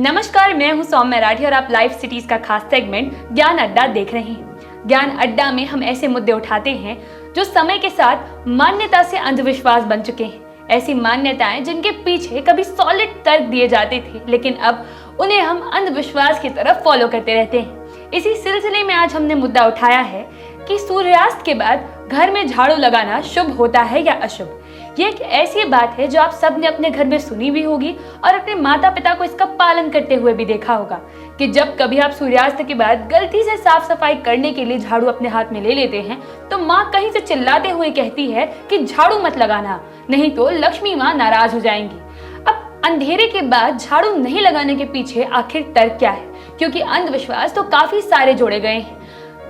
नमस्कार, मैं हूं सौम्य राठी और आप लाइव सिटीज का खास सेगमेंट ज्ञान अड्डा देख रहे हैं। ज्ञान अड्डा में हम ऐसे मुद्दे उठाते हैं जो समय के साथ मान्यता से अंधविश्वास बन चुके हैं। ऐसी मान्यताएं जिनके पीछे कभी सॉलिड तर्क दिए जाते थे, लेकिन अब उन्हें हम अंधविश्वास की तरफ फॉलो करते रहते हैं। इसी सिलसिले में आज हमने मुद्दा उठाया है कि सूर्यास्त के बाद घर में झाड़ू लगाना शुभ होता है या अशुभ। ये एक ऐसी बात है जो आप सब ने अपने घर में सुनी भी होगी और अपने माता पिता को इसका पालन करते हुए भी देखा होगा कि जब कभी आप सूर्यास्त के बाद गलती से साफ सफाई करने के लिए झाड़ू अपने हाथ में ले लेते हैं तो माँ कहीं से चिल्लाते हुए कहती है कि झाड़ू मत लगाना, नहीं तो लक्ष्मी माँ नाराज हो जाएंगी। अब अंधेरे के बाद झाड़ू नहीं लगाने के पीछे आखिर तर्क क्या है? क्योंकि अंधविश्वास तो काफी सारे जोड़े गए हैं।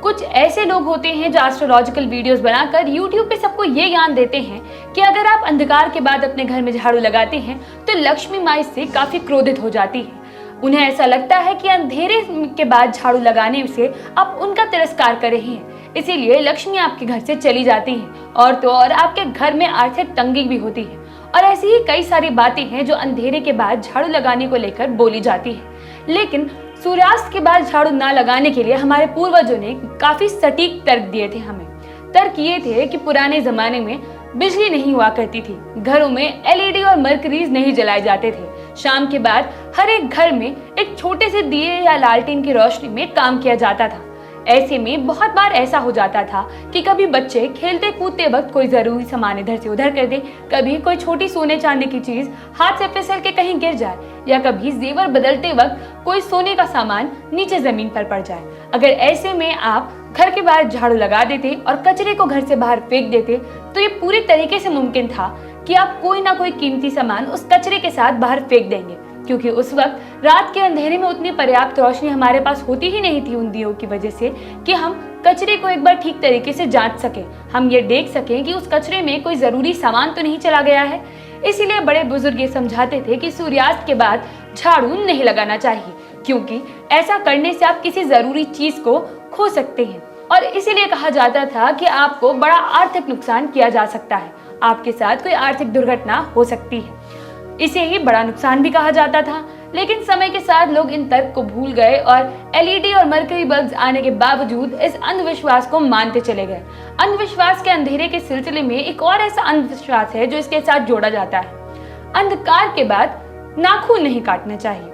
कुछ ऐसे लोग होते हैं जो एस्ट्रोलॉजिकल वीडियोस बनाकर YouTube पे सबको ये ज्ञान देते हैं कि अगर आप अंधकार के बाद अपने घर में झाड़ू लगाते हैं तो लक्ष्मी माँ इससे काफी क्रोधित हो जाती है। उन्हें ऐसा लगता है कि अंधेरे के बाद झाड़ू लगाने से आप उनका तिरस्कार कर रहे हैं, इसीलिए लक्ष्मी आपके घर से चली जाती है और तो और आपके घर में आर्थिक तंगी भी होती है। और ऐसी ही कई सारी बातें हैं जो अंधेरे के बाद झाड़ू लगाने को लेकर बोली जाती है। लेकिन सूर्यास्त के बाद झाड़ू ना लगाने के लिए हमारे पूर्वजों ने काफी सटीक तर्क दिए थे हमें। तर्क ये थे कि पुराने जमाने में बिजली नहीं हुआ करती थी, घरों में LED और मरकरीज नहीं जलाए जाते थे। शाम के बाद हर एक घर में एक छोटे से दिए या लालटेन की रोशनी में काम किया जाता था। ऐसे में बहुत बार ऐसा हो जाता था कि कभी बच्चे खेलते कूदते वक्त कोई जरूरी सामान इधर से उधर कर दे, कभी कोई छोटी सोने चांदी की चीज हाथ से फिसल के कहीं गिर जाए, या कभी जेवर बदलते वक्त कोई सोने का सामान नीचे जमीन पर पड़ जाए। अगर ऐसे में आप घर के बाहर झाड़ू लगा देते और कचरे को घर से बाहर फेंक देते तो ये पूरी तरीके से मुमकिन था कि आप कोई ना कोई कीमती सामान उस कचरे के साथ बाहर फेंक देंगे, क्योंकि उस वक्त रात के अंधेरे में उतनी पर्याप्त रोशनी हमारे पास होती ही नहीं थी उन दियों की वजह से कि हम कचरे को एक बार ठीक तरीके से जांच सकें, हम ये देख सकें कि उस कचरे में कोई जरूरी सामान तो नहीं चला गया है। इसीलिए बड़े बुजुर्ग ये समझाते थे कि सूर्यास्त के बाद झाड़ू नहीं लगाना चाहिए, क्योंकि ऐसा करने से आप किसी जरूरी चीज को खो सकते हैं। और इसीलिए कहा जाता था कि आपको बड़ा आर्थिक नुकसान किया जा सकता है, आपके साथ कोई आर्थिक दुर्घटना हो सकती है, इसे ही बड़ा नुकसान भी कहा जाता था। लेकिन समय के साथ लोग इन तर्क को भूल गए और LED और मरकरी बल्ब आने के बावजूद इस अंधविश्वास को मानते चले गए। अंधविश्वास के अंधेरे के सिलसिले में एक और ऐसा अंधविश्वास है जो इसके साथ जोड़ा जाता है। अंधकार के बाद नाखून नहीं काटना चाहिए।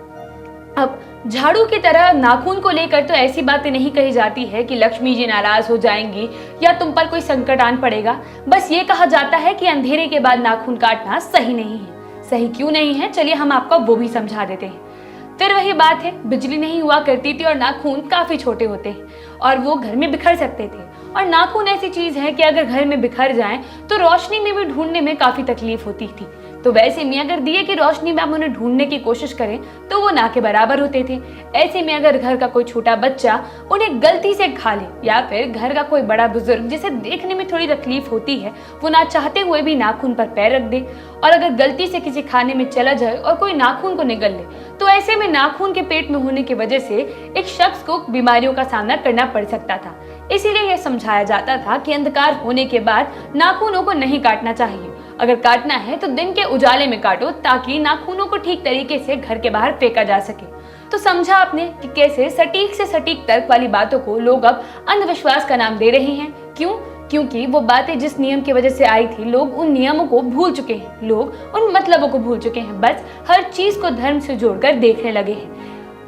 अब झाड़ू की तरह नाखून को लेकर तो ऐसी बातें नहीं कही जाती है कि लक्ष्मी जी नाराज हो जाएंगी या तुम पर कोई संकट आन पड़ेगा। बस ये कहा जाता है कि अंधेरे के बाद नाखून काटना सही नहीं है। सही क्यों नहीं है, चलिए हम आपको वो भी समझा देते हैं। फिर वही बात है, बिजली नहीं हुआ करती थी और नाखून काफी छोटे होते हैं और वो घर में बिखर सकते थे। और नाखून ऐसी चीज है कि अगर घर में बिखर जाएं तो रोशनी में भी ढूंढने में काफी तकलीफ होती थी। तो वैसे में अगर दिए की रोशनी में आप उन्हें ढूंढने की कोशिश करें तो वो ना के बराबर होते थे। ऐसे में अगर घर का कोई छोटा बच्चा उन्हें गलती से खा ले या फिर घर का कोई बड़ा बुजुर्ग जिसे देखने में थोड़ी तकलीफ होती है वो ना चाहते हुए भी नाखून पर पैर रख दे और अगर गलती से किसी खाने में चला जाए और कोई नाखून को निगल ले तो ऐसे में नाखून के पेट में होने की वजह से एक शख्स को बीमारियों का सामना करना पड़ सकता था। इसीलिए यह समझाया जाता था कि अंधकार होने के बाद नाखूनों को नहीं काटना चाहिए। अगर काटना है तो दिन के उजाले में काटो ताकि नाखूनों को ठीक तरीके से घर के बाहर फेंका जा सके। तो समझा आपने कि कैसे सटीक से सटीक तर्क वाली बातों को लोग अब अंधविश्वास का नाम दे रहे हैं। क्यों? क्योंकि वो बातें जिस नियम की वजह से आई थी लोग उन नियमों को भूल चुके हैं, लोग उन मतलबों को भूल चुके हैं, बस हर चीज को धर्म से जोड़कर देखने लगे हैं।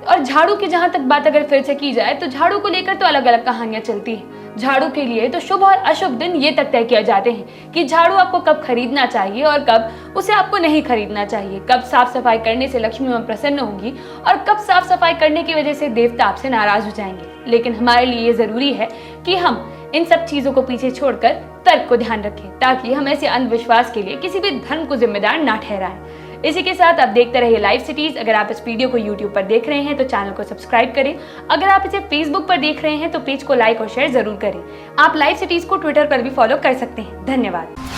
और झाड़ू की जहां तक बात अगर फिर से की जाए तो झाड़ू को लेकर तो अलग अलग कहानियां चलती हैं। झाड़ू के लिए तो शुभ और अशुभ दिन ये तक तय किए जाते हैं कि झाड़ू आपको कब खरीदना चाहिए और कब उसे आपको नहीं खरीदना चाहिए, कब साफ सफाई करने से लक्ष्मी मां प्रसन्न होगी और कब साफ सफाई करने की वजह से देवता आपसे नाराज हो जाएंगे। लेकिन हमारे लिए ये जरूरी है कि हम इन सब चीजों को पीछे छोड़कर तर्क को ध्यान रखें ताकि हम ऐसे अंधविश्वास के लिए किसी भी धर्म को जिम्मेदार ना ठहराएं। इसी के साथ आप देखते रहिए लाइव सिटीज। अगर आप इस वीडियो को YouTube पर देख रहे हैं तो चैनल को सब्सक्राइब करें। अगर आप इसे Facebook पर देख रहे हैं तो पेज को लाइक और शेयर जरूर करें। आप लाइव सिटीज को ट्विटर पर भी फॉलो कर सकते हैं। धन्यवाद।